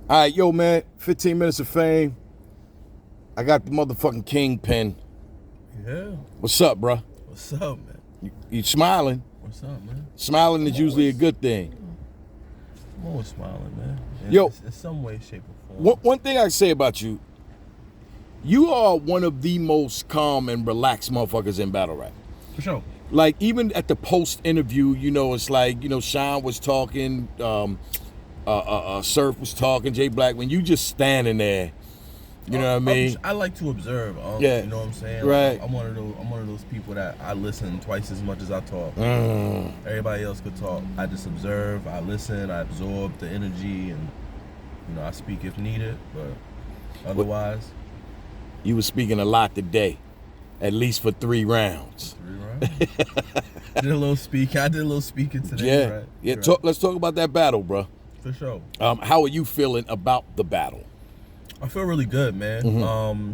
All right, yo, man, 15 minutes of fame. I got the motherfucking kingpin. Yeah. What's up, bruh? What's up, man? You smiling. What's up, man? Smiling is usually a good thing. I'm always smiling, man. Yo. In some way, shape, or form. One thing I say about you, you are one of the most calm and relaxed motherfuckers in battle rap. For sure. Like, even at the post interview, you know, it's like, you know, Sean was talking, Surf was talking, Jay Black, when you just standing there, you know what I mean? I like to observe. Yeah. You know what I'm saying? Right. Like, I'm one of those people that I listen twice as much as I talk. Everybody else could talk. I just observe. I listen. I absorb the energy, and you know, I speak if needed. But otherwise, You were speaking a lot today, at least for 3 rounds. 3 rounds. I did a little speaking today. Yeah. Right? Yeah. Right. Let's talk about that battle, bro. For sure. How are you feeling about the battle? I feel really good, man. Mm-hmm.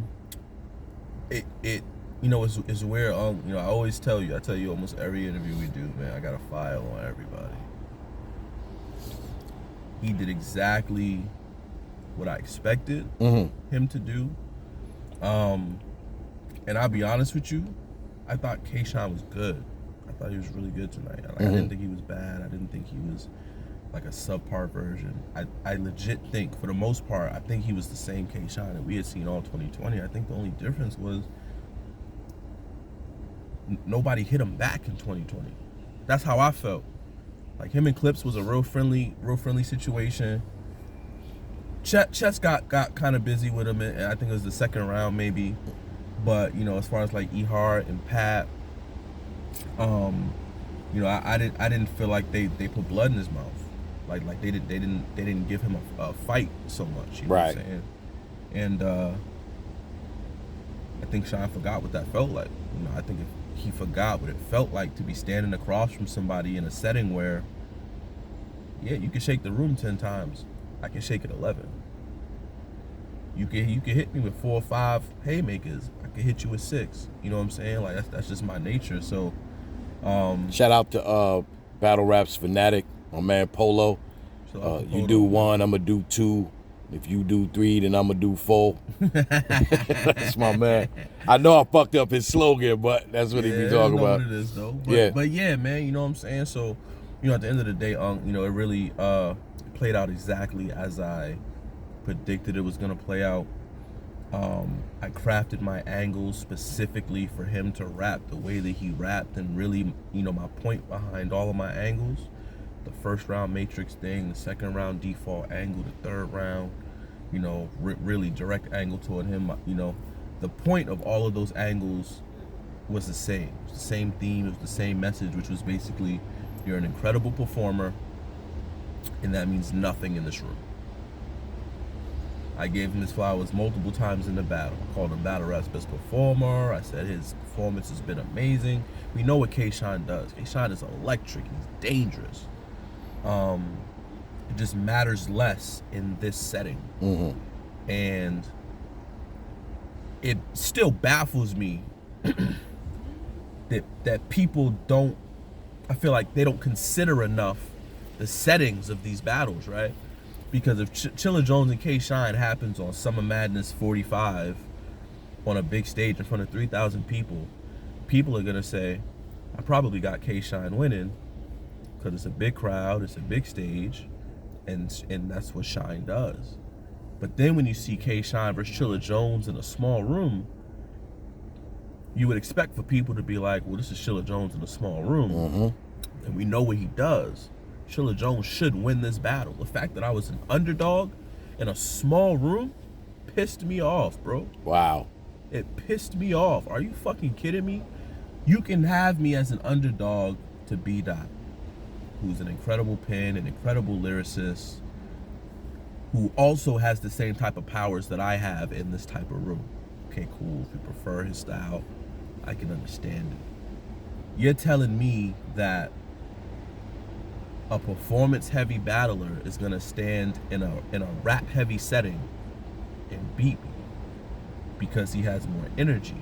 It you know, it's weird. You know, I tell you almost every interview we do, man, I got a file on everybody. He did exactly what I expected him to do. And I'll be honest with you, I thought K-Shine was good. I thought he was really good tonight. Like, I didn't think he was bad. I didn't think he was like a subpar version. I legit think, for the most part, I think he was the same K-Shine that we had seen all 2020. I think the only difference was nobody hit him back in 2020. That's how I felt. Like, him and Clips was a real friendly situation. Chess got kind of busy with him, and I think it was the second round maybe. But you know, as far as like Ehart and Pat, you know, I didn't feel like they put blood in his mouth. Like they didn't give him a fight so much. You know what I'm saying? And I think Sean forgot what that felt like. You know, I think if he forgot what it felt like to be standing across from somebody in a setting where, yeah, you can shake the room 10 times. I can shake it 11. You can hit me with 4 or 5 haymakers. I can hit you with 6. You know what I'm saying? Like, that's just my nature. So, shout out to Battle Raps Fanatic, my man Polo. You do 1, I'm gonna do 2. If you do 3, then I'm gonna do 4. That's my man. I know I fucked up his slogan, but that's what he be talking about. What it is though. But yeah, man, you know what I'm saying? So, you know, at the end of the day, you know, it really played out exactly as I predicted it was gonna play out. I crafted my angles specifically for him to rap the way that he rapped, and really, you know, my point behind all of my angles, the first round matrix thing, the second round default angle, the third round, you know, really direct angle toward him. You know, the point of all of those angles was the same. It was the same theme, it was the same message, which was basically, you're an incredible performer, and that means nothing in this room. I gave him his flowers multiple times in the battle. I called him Battle Rap's best performer. I said his performance has been amazing. We know what K-Shine does. K-Shine is electric. He's dangerous. It just matters less in this setting. And it still baffles me that people don't, I feel like they don't consider enough the settings of these battles, right? Because if Chilla Jones and K-Shine happens on Summer Madness 45 on a big stage in front of 3,000 people, people are gonna say, I probably got K-Shine winning because it's a big crowd, it's a big stage, and that's what Shine does. But then when you see K-Shine versus Chilla Jones in a small room, you would expect for people to be like, well, this is Chilla Jones in a small room, and we know what he does. Chilla Jones should win this battle. The fact that I was an underdog in a small room pissed me off, bro. Wow. It pissed me off. Are you fucking kidding me? You can have me as an underdog to B-Dot, who's an incredible pen, an incredible lyricist, who also has the same type of powers that I have in this type of room. Okay, cool. If you prefer his style, I can understand it. You're telling me that a performance-heavy battler is gonna stand in a rap-heavy setting and beat me because he has more energy.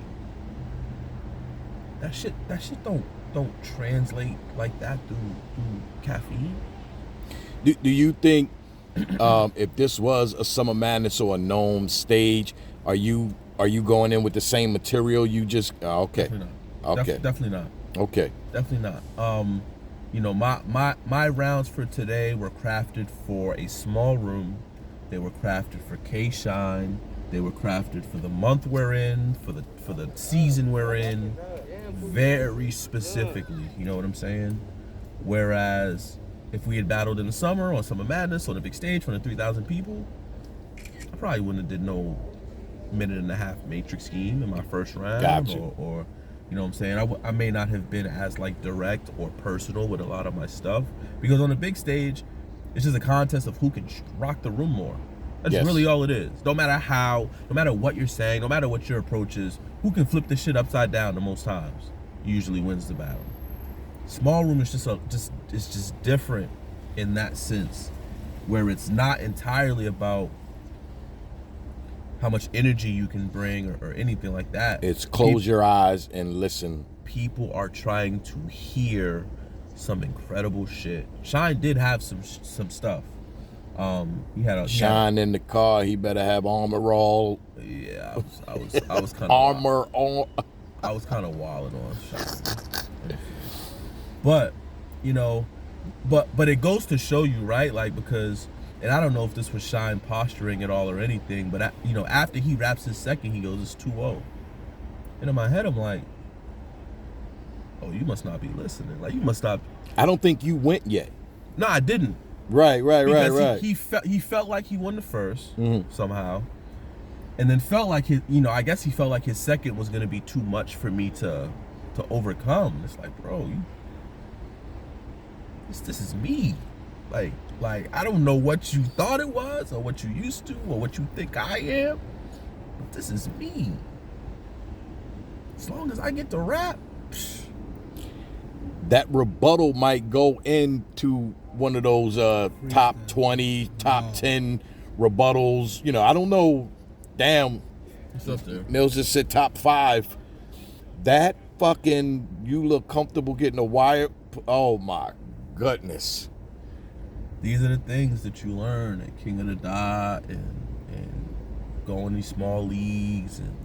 That shit don't translate like that through caffeine. Do you think If this was a Summer Madness or a Gnome stage, are you going in with the same material? You just okay, Definitely not. okay, Definitely not. okay. Definitely not. You know, my rounds for today were crafted for a small room. They were crafted for K-Shine. They were crafted for the month we're in, for the season we're in, very specifically. You know what I'm saying? Whereas if we had battled in the summer on Summer Madness on a big stage for the 3,000 people, I probably wouldn't have did no minute and a half matrix scheme in my first round. Gotcha. Or you know what I'm saying? I may not have been as like direct or personal with a lot of my stuff, because on a big stage, it's just a contest of who can rock the room more. That's Yes. really all it is. No matter how, no matter what you're saying, no matter what your approach is, who can flip the shit upside down the most times usually wins the battle. Small room is just different in that sense, where it's not entirely about how much energy you can bring or anything like that. It's close your eyes and listen. People are trying to hear some incredible shit. Shine did have some stuff. He had a Shine in the car. He better have armor all. Yeah, I was kind of Armor on. I was kind of wilding on Shine. But you know, but it goes to show you, right? Like, because, and I don't know if this was Shine posturing at all or anything, but you know, after he raps his second, he goes, it's 2-0. And in my head, I'm like, oh, you must not be listening. Like, you must not. I don't think you went yet. No, I didn't. Right. Because he felt like he won the first somehow, and then felt like I guess he felt like his second was gonna be too much for me to overcome. It's like, bro, this is me. Like I don't know what you thought it was or what you used to or what you think I am, but this is me. As long as I get to rap. That rebuttal might go into one of those top 20, top 10 rebuttals. You know, I don't know. Damn. It's up there. Mills just said top 5. That fucking, you look comfortable getting a wire. Oh my goodness. These are the things that you learn at King of the Dot and going these small leagues, and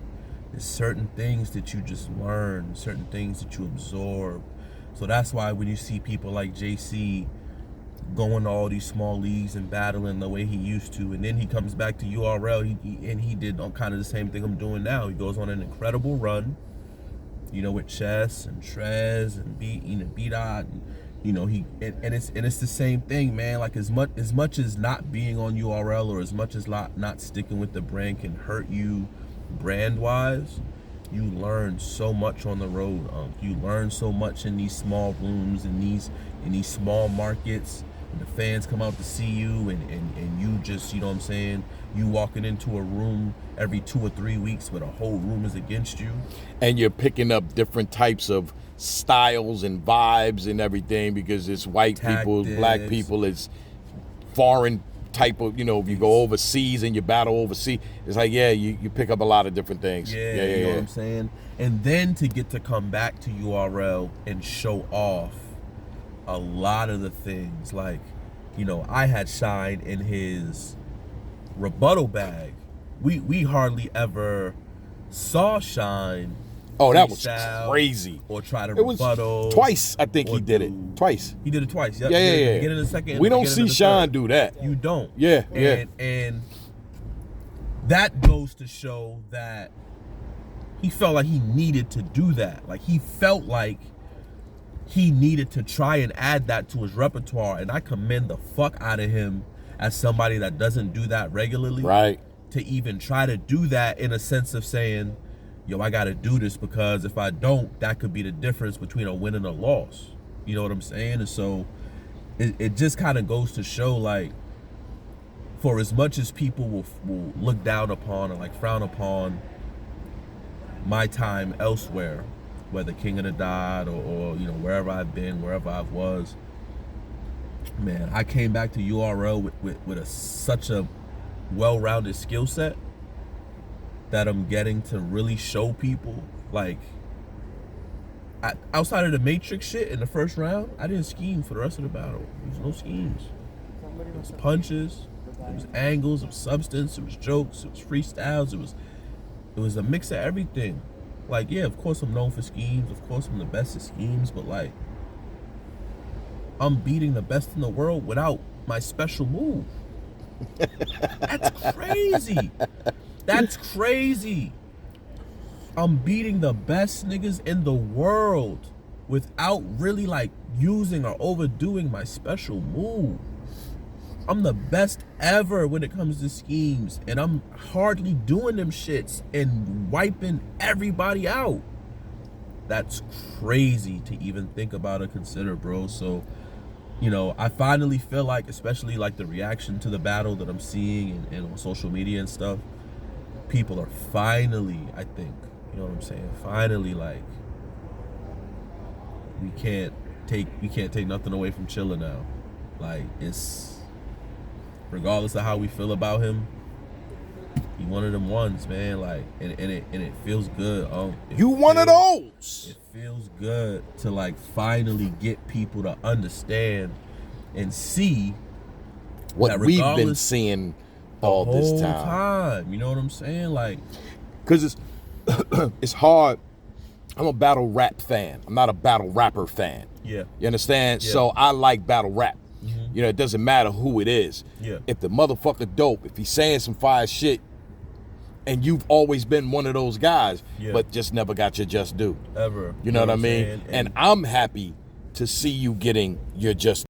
there's certain things that you just learn, certain things that you absorb. So that's why when you see people like JC going to all these small leagues and battling the way he used to, and then he comes back to URL, he did kind of the same thing I'm doing now. He goes on an incredible run, you know, with Chess and Trez and B-Dot, you know, it's the same thing, man. Like, as much as not being on URL or as much as not sticking with the brand can hurt you brand wise, you learn so much on the road. You learn so much in these small rooms, in these small markets. And the fans come out to see you, and you just, you know what I'm saying, you walking into a room every 2 or 3 weeks where the whole room is against you. And you're picking up different types of styles and vibes and everything, because it's white people, black people, it's foreign type of, you know, if you go overseas and you battle overseas, it's like, yeah, you pick up a lot of different things. Yeah, you know what I'm saying? And then to get to come back to URL and show off a lot of the things, like, you know, I had Shine in his rebuttal bag. We hardly ever saw Shine. Oh, that was crazy. Or try to it rebuttal. Was twice, I think he did it. Twice. He did it twice. Yep. Yeah. Get in the second. We don't see Shine do that. You don't. Yeah. And that goes to show that he felt like he needed to do that. Like, he felt like he needed to try and add that to his repertoire. And I commend the fuck out of him as somebody that doesn't do that regularly. Right. To even try to do that in a sense of saying, yo, I gotta do this, because if I don't, that could be the difference between a win and a loss. You know what I'm saying? And so it just kind of goes to show, like, for as much as people will look down upon or like frown upon my time elsewhere, whether King of the Dot or you know, wherever I've been, wherever I was, man, I came back to URL with such a well-rounded skill set that I'm getting to really show people. Like, outside of the Matrix shit in the first round, I didn't scheme for the rest of the battle. There's no schemes. It's punches, It was angles, it was substance, it was jokes, it was freestyles, it was a mix of everything. Like, yeah, of course I'm known for schemes, of course I'm the best at schemes, but like, I'm beating the best in the world without my special move. That's crazy. That's crazy. I'm beating the best niggas in the world without really like using or overdoing my special move. I'm the best ever when it comes to schemes, and I'm hardly doing them shits and wiping everybody out. That's crazy to even think about or consider, bro. So, you know, I finally feel like, especially like the reaction to the battle that I'm seeing and on social media and stuff, people are finally, I think, you know what I'm saying, finally like, we can't take nothing away from Chilla now. Like, it's, regardless of how we feel about him, he one of them ones, man. Like, and it feels good. You one of those. It feels good to like finally get people to understand and see what we've been seeing all this time. You know what I'm saying? Like, because it's hard. I'm a battle rap fan. I'm not a battle rapper fan. Yeah. You understand? Yeah. So I like battle rap. Mm-hmm. You know, it doesn't matter who it is. Yeah. If the motherfucker dope, if he's saying some fire shit, and you've always been one of those guys, but just never got your just due. Ever. You know what I mean? And I'm happy to see you getting your just